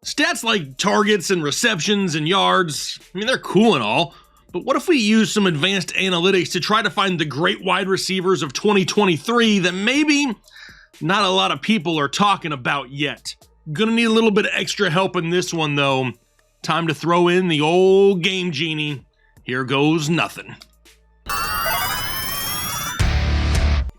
Stats like targets and receptions and yards, I mean, they're cool and all, but what if we use some advanced analytics to try to find the great wide receivers of 2023 that maybe not a lot of people are talking about yet? Gonna need a little bit of extra help in this one though. Time to throw in the old Game Genie. Here goes nothing.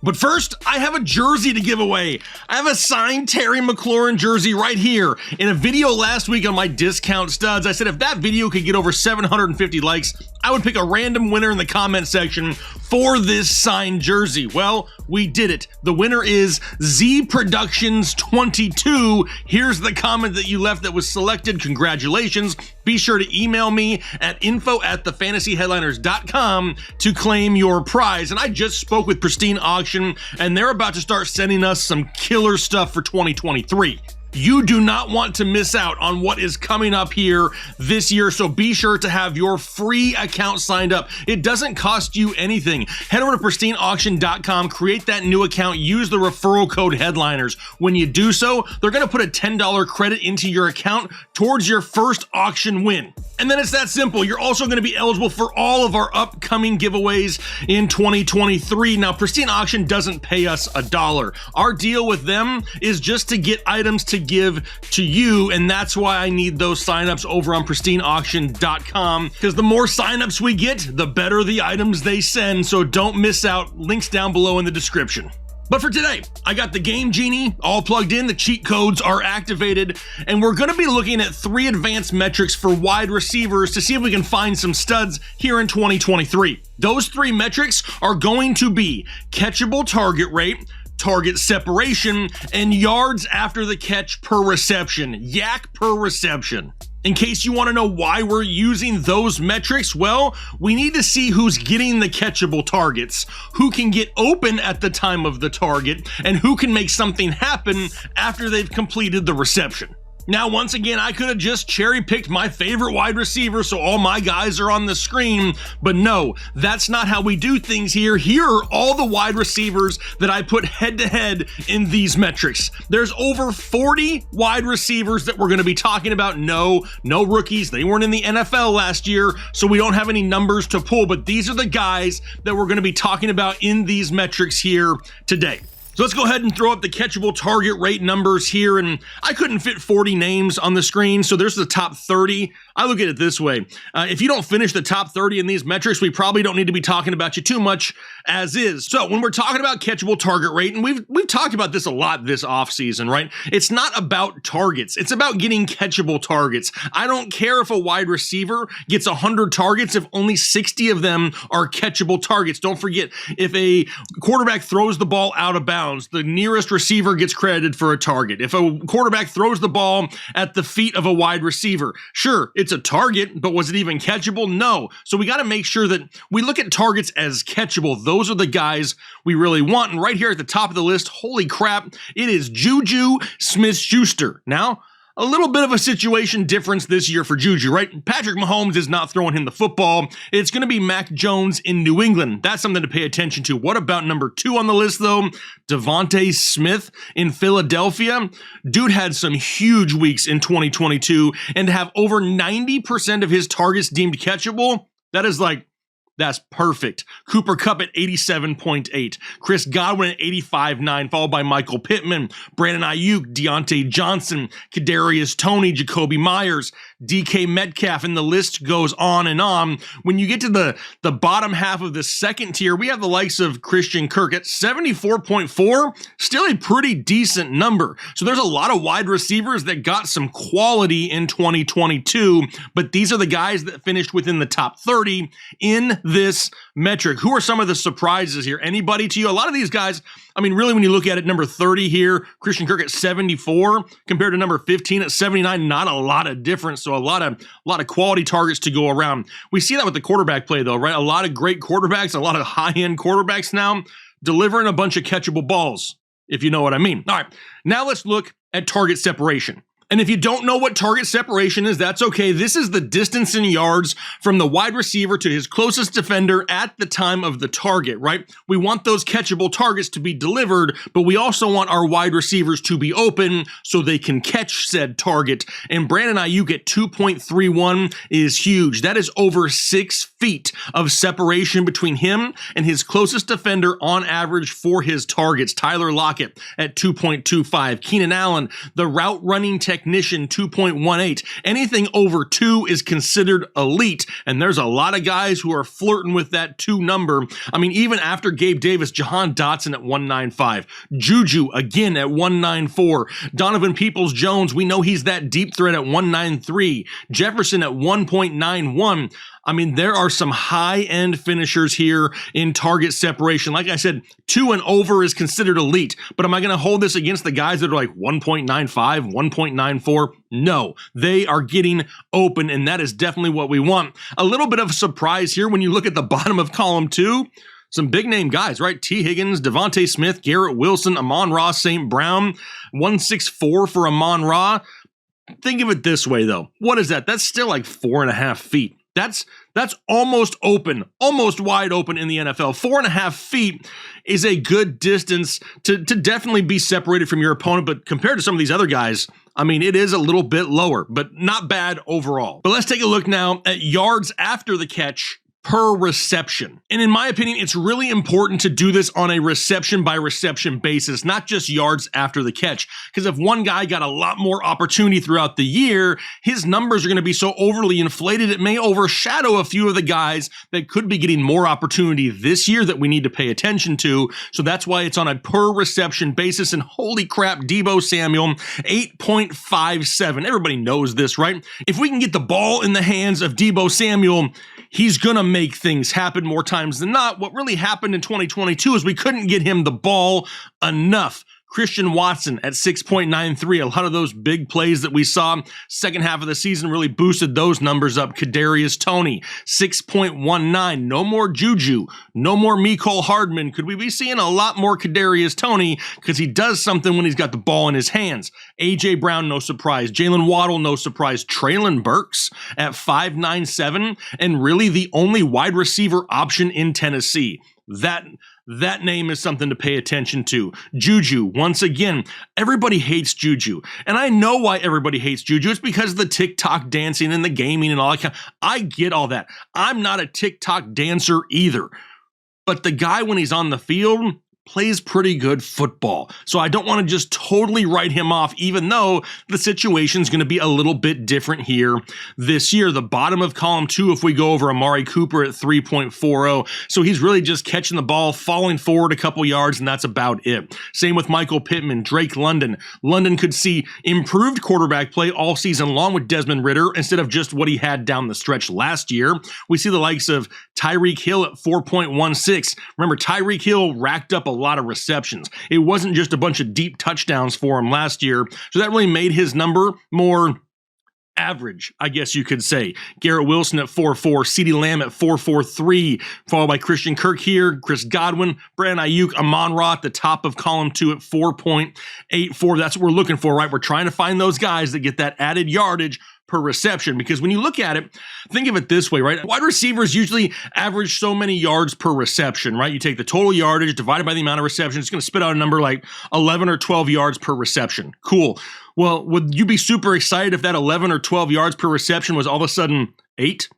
But first, I have a jersey to give away. I have a signed Terry McLaurin jersey right here. In a video last week on my discount studs, I said if that video could get over 750 likes, I would pick a random winner in the comment section for this signed jersey. Well, we did it. The winner is Z Productions 22. Here's the comment that you left that was selected. Congratulations. Be sure to email me at info@thefantasyheadliners.com to claim your prize. And I just spoke with Pristine Auction, and they're about to start sending us some killer stuff for 2023. You do not want to miss out on what is coming up here this year, so be sure to have your free account signed up. It doesn't cost you anything. Head over to pristineauction.com, create that new account, use the referral code Headliners. When you do so, they're going to put a $10 credit into your account towards your first auction win. And then it's that simple. You're also going to be eligible for all of our upcoming giveaways in 2023. Now, Pristine Auction doesn't pay us $1. Our deal with them is just to get items to give to you, and that's why I need those signups over on pristineauction.com, because the more signups we get, the better the items they send, so don't miss out. Links down below in the description. But for today, I got the Game Genie all plugged in, the cheat codes are activated, and we're going to be looking at 3 advanced metrics for wide receivers to see if we can find some studs here in 2023. Those 3 metrics are going to be catchable target rate, target separation, and yards after the catch per reception, yak per reception. In case you want to know why we're using those metrics, well, we need to see who's getting the catchable targets, who can get open at the time of the target, and who can make something happen after they've completed the reception. Now, once again, I could have just cherry-picked my favorite wide receiver so all my guys are on the screen, but no, that's not how we do things here. Here are all the wide receivers that I put head-to-head in these metrics. There's over 40 wide receivers that we're going to be talking about. No rookies. They weren't in the NFL last year, so we don't have any numbers to pull, but these are the guys that we're going to be talking about in these metrics here today. So let's go ahead and throw up the catchable target rate numbers here, and I couldn't fit 40 names on the screen, so there's the top 30. I look at it this way. If you don't finish the top 30 in these metrics, we probably don't need to be talking about you too much as is. So when we're talking about catchable target rate, and we've talked about this a lot this offseason, right? It's not about targets. It's about getting catchable targets. I don't care if a wide receiver gets 100 targets if only 60 of them are catchable targets. Don't forget, if a quarterback throws the ball out of bounds, the nearest receiver gets credited for a target. If a quarterback throws the ball at the feet of a wide receiver, sure, it's a target, but was it even catchable? No. So we got to make sure that we look at targets as catchable. Those are the guys we really want. And right here at the top of the list, holy crap, it is Juju Smith-Schuster. Now, a little bit of a situation difference this year for Juju, right? Patrick Mahomes is not throwing him the football. It's going to be Mac Jones in New England. That's something to pay attention to. What about number 2 on the list, though? Devontae Smith in Philadelphia. Dude had some huge weeks in 2022, and to have over 90% of his targets deemed catchable, that's perfect. Cooper Kupp at 87.8. Chris Godwin at 85.9, followed by Michael Pittman, Brandon Ayuk, Deontay Johnson, Kadarius Toney, Jacoby Myers, DK Metcalf, and the list goes on and on. When you get to the bottom half of the second tier, we have the likes of Christian Kirk at 74.4, still a pretty decent number. So there's a lot of wide receivers that got some quality in 2022, but these are the guys that finished within the top 30 in this metric. Who are some of the surprises here? Anybody to you? A lot of these guys, I mean, really, when you look at it, number 30 here, Christian Kirk at 74 compared to number 15 at 79, not a lot of difference. So a lot of quality targets to go around. We see that with the quarterback play, though, right? A lot of great quarterbacks, a lot of high-end quarterbacks now delivering a bunch of catchable balls, if you know what I mean. All right, now let's look at target separation. And if you don't know what target separation is, that's okay. This is the distance in yards from the wide receiver to his closest defender at the time of the target, right? We want those catchable targets to be delivered, but we also want our wide receivers to be open so they can catch said target. And Brandon Ayuk at 2.31 is huge. That is over 6 feet of separation between him and his closest defender on average for his targets. Tyler Lockett at 2.25. Keenan Allen, the route running technician, 2.18. Anything over 2 is considered elite, and there's a lot of guys who are flirting with that 2 number. I mean, even after Gabe Davis, Jahan Dotson at 1.95. Juju again at 1.94. Donovan Peoples-Jones, we know he's that deep threat at 1.93. Jefferson at 1.91. I mean, there are some high-end finishers here in target separation. Like I said, 2 and over is considered elite, but am I going to hold this against the guys that are like 1.95, 1.94? No, they are getting open, and that is definitely what we want. A little bit of surprise here when you look at the bottom of column 2. Some big-name guys, right? T. Higgins, Devontae Smith, Garrett Wilson, Amon-Ra St. Brown, 164 for Amon-Ra. Think of it this way, though. What is that? That's still like 4.5 feet. That's almost open, almost wide open in the NFL. 4.5 feet is a good distance to definitely be separated from your opponent, but compared to some of these other guys, I mean, it is a little bit lower, but not bad overall. But let's take a look now at yards after the catch per reception. And in my opinion, it's really important to do this on a reception by reception basis, not just yards after the catch. Because if one guy got a lot more opportunity throughout the year, his numbers are going to be so overly inflated, it may overshadow a few of the guys that could be getting more opportunity this year that we need to pay attention to. So that's why it's on a per reception basis. And holy crap, Deebo Samuel, 8.57. Everybody knows this, right? If we can get the ball in the hands of Deebo Samuel, he's going to make things happen more times than not. What really happened in 2022 is we couldn't get him the ball enough. Christian Watson at 6.93. A lot of those big plays that we saw second half of the season really boosted those numbers up. Kadarius Toney, 6.19. No more Juju. No more Mecole Hardman. Could we be seeing a lot more Kadarius Toney because he does something when he's got the ball in his hands? A.J. Brown, no surprise. Jalen Waddle, no surprise. Traylon Burks at 5.97. And really the only wide receiver option in Tennessee. That name is something to pay attention to. Juju, once again, everybody hates Juju. And I know why everybody hates Juju. It's because of the TikTok dancing and the gaming and all that. I get all that. I'm not a TikTok dancer either. But the guy, when he's on the field, plays pretty good football. So I don't want to just totally write him off, even though the situation's going to be a little bit different here this year. The bottom of column 2, if we go over Amari Cooper at 3.40. So he's really just catching the ball, falling forward a couple yards, and that's about it. Same with Michael Pittman, Drake London. London could see improved quarterback play all season long with Desmond Ridder instead of just what he had down the stretch last year. We see the likes of Tyreek Hill at 4.16. Remember, Tyreek Hill racked up a lot of receptions. It wasn't just a bunch of deep touchdowns for him last year, so that really made his number more average, I guess you could say. Garrett Wilson at 4.4, CeeDee Lamb at 4.43, followed by Christian Kirk here, Chris Godwin, Brandon Ayuk, Amon-Ra at the top of column 2 at 4.84. That's what we're looking for, right? We're trying to find those guys that get that added yardage per reception, because when you look at it, think of it this way, right? Wide receivers usually average so many yards per reception, right? You take the total yardage divided by the amount of receptions, it's going to spit out a number like 11 or 12 yards per reception. Cool. Well, would you be super excited if that 11 or 12 yards per reception was all of a sudden 8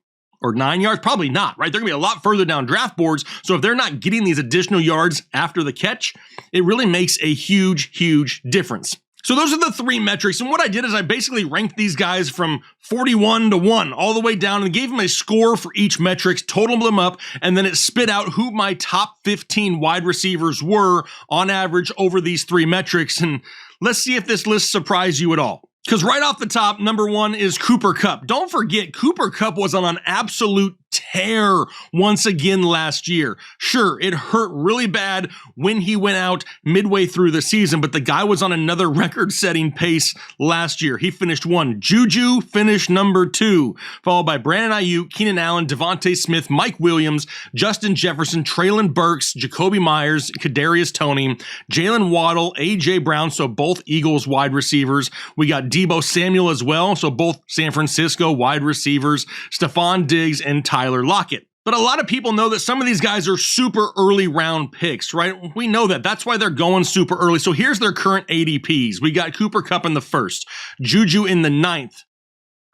or 9 yards? Probably not, right? They're going to be a lot further down draft boards. So if they're not getting these additional yards after the catch, it really makes a huge, huge difference. So those are the 3 metrics, and what I did is I basically ranked these guys from 41 to 1 all the way down and gave them a score for each metric, totaled them up, and then it spit out who my top 15 wide receivers were on average over these 3 metrics. And let's see if this list surprised you at all. Because right off the top, number 1 is Cooper Kupp. Don't forget, Cooper Kupp was on an absolute tear once again last year. Sure, it hurt really bad when he went out midway through the season, but the guy was on another record-setting pace last year. He finished 1. Juju finished number 2, followed by Brandon Ayuk, Keenan Allen, Devontae Smith, Mike Williams, Justin Jefferson, Treylon Burks, Jacoby Myers, Kadarius Toney, Jalen Waddle, A.J. Brown, so both Eagles wide receivers. We got Deebo Samuel as well, so both San Francisco wide receivers, Stephon Diggs, and Tyler Lockett. But a lot of people know that some of these guys are super early round picks, right? We know that. That's why they're going super early. So here's their current ADPs. We got Cooper Kupp in the 1st, Juju in the 9th.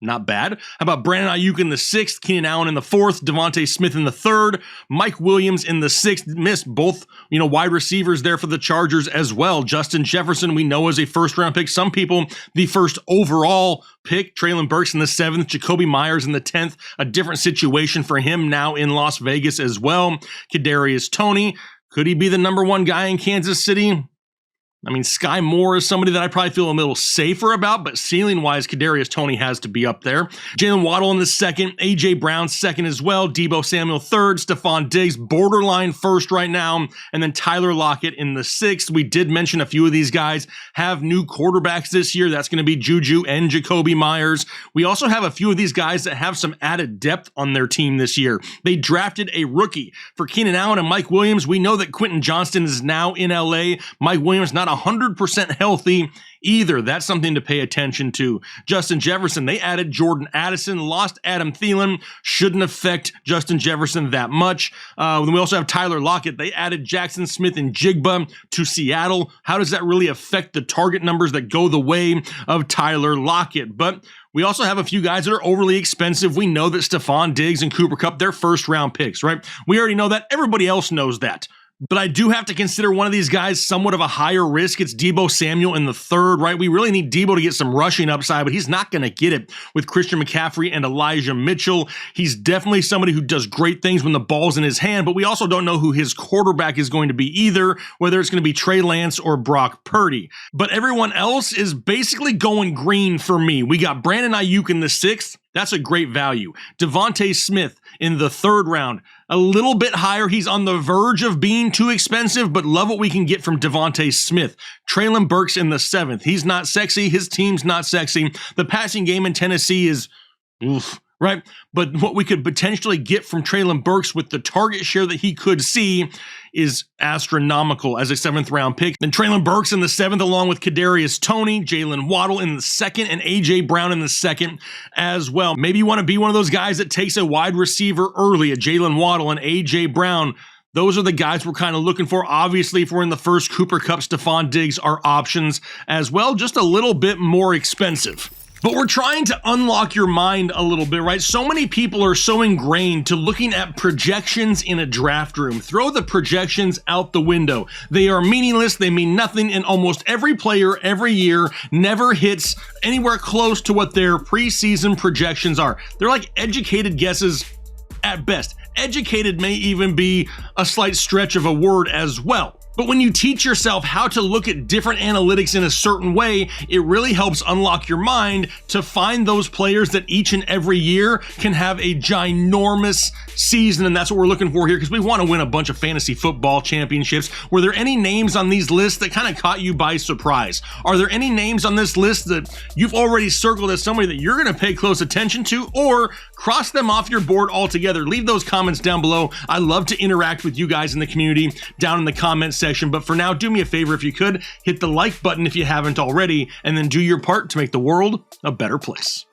Not bad. How about Brandon Ayuk in the 6th, Keenan Allen in the 4th, Devontae Smith in the 3rd, Mike Williams in the 6th. Missed both, wide receivers there for the Chargers as well. Justin Jefferson, we know, is a first-round pick. Some people, the first overall pick. Treylon Burks in the 7th, Jacoby Myers in the 10th. A different situation for him now in Las Vegas as well. Kadarius Toney, could he be the number 1 guy in Kansas City? I mean, Sky Moore is somebody that I probably feel a little safer about, but ceiling-wise, Kadarius Toney has to be up there. Jalen Waddle in the 2nd, A.J. Brown 2nd as well, Deebo Samuel 3rd, Stephon Diggs borderline 1st right now, and then Tyler Lockett in the 6th. We did mention a few of these guys have new quarterbacks this year. That's going to be Juju and Jacoby Myers. We also have a few of these guys that have some added depth on their team this year. They drafted a rookie. For Keenan Allen and Mike Williams, we know that Quentin Johnston is now in L.A. Mike Williams not 100% healthy either. That's something to pay attention to. Justin Jefferson, they added Jordan Addison, lost Adam Thielen. Shouldn't affect Justin Jefferson that much. Then we also have Tyler Lockett. They added Jackson Smith and Jigba to Seattle. How does that really affect the target numbers that go the way of Tyler Lockett? But we also have a few guys that are overly expensive. We know that Stephon Diggs and Cooper Kupp, they're first-round picks, right? We already know that. Everybody else knows that. But I do have to consider one of these guys somewhat of a higher risk. It's Deebo Samuel in the 3rd, right? We really need Deebo to get some rushing upside, but he's not going to get it with Christian McCaffrey and Elijah Mitchell. He's definitely somebody who does great things when the ball's in his hand, but we also don't know who his quarterback is going to be either, whether it's going to be Trey Lance or Brock Purdy. But everyone else is basically going green for me. We got Brandon Ayuk in the 6th. That's a great value. Devontae Smith in the 3rd round. A little bit higher. He's on the verge of being too expensive, but love what we can get from Devontae Smith. Treylon Burks in the 7th. He's not sexy. His team's not sexy. The passing game in Tennessee is oof, right? But what we could potentially get from Treylon Burks with the target share that he could see is astronomical as a 7th round pick. Then Treylon Burks in the 7th, along with Kadarius Toney, Jalen Waddle in the 2nd, and A.J. Brown in the 2nd as well. Maybe you want to be one of those guys that takes a wide receiver early, a Jalen Waddle and A.J. Brown. Those are the guys we're kind of looking for. Obviously, if we're in the 1st, Cooper Kupp, Stephon Diggs are options as well, just a little bit more expensive. But we're trying to unlock your mind a little bit, right? So many people are so ingrained to looking at projections in a draft room. Throw the projections out the window. They are meaningless. They mean nothing. And almost every player every year never hits anywhere close to what their preseason projections are. They're like educated guesses at best. Educated may even be a slight stretch of a word as well. But when you teach yourself how to look at different analytics in a certain way, it really helps unlock your mind to find those players that each and every year can have a ginormous season. And that's what we're looking for here, because we want to win a bunch of fantasy football championships. Were there any names on these lists that kind of caught you by surprise? Are there any names on this list that you've already circled as somebody that you're going to pay close attention to, or cross them off your board altogether? Leave those comments down below. I love to interact with you guys in the community down in the comments section. But for now, do me a favor if you could, hit the like button if you haven't already, and then do your part to make the world a better place.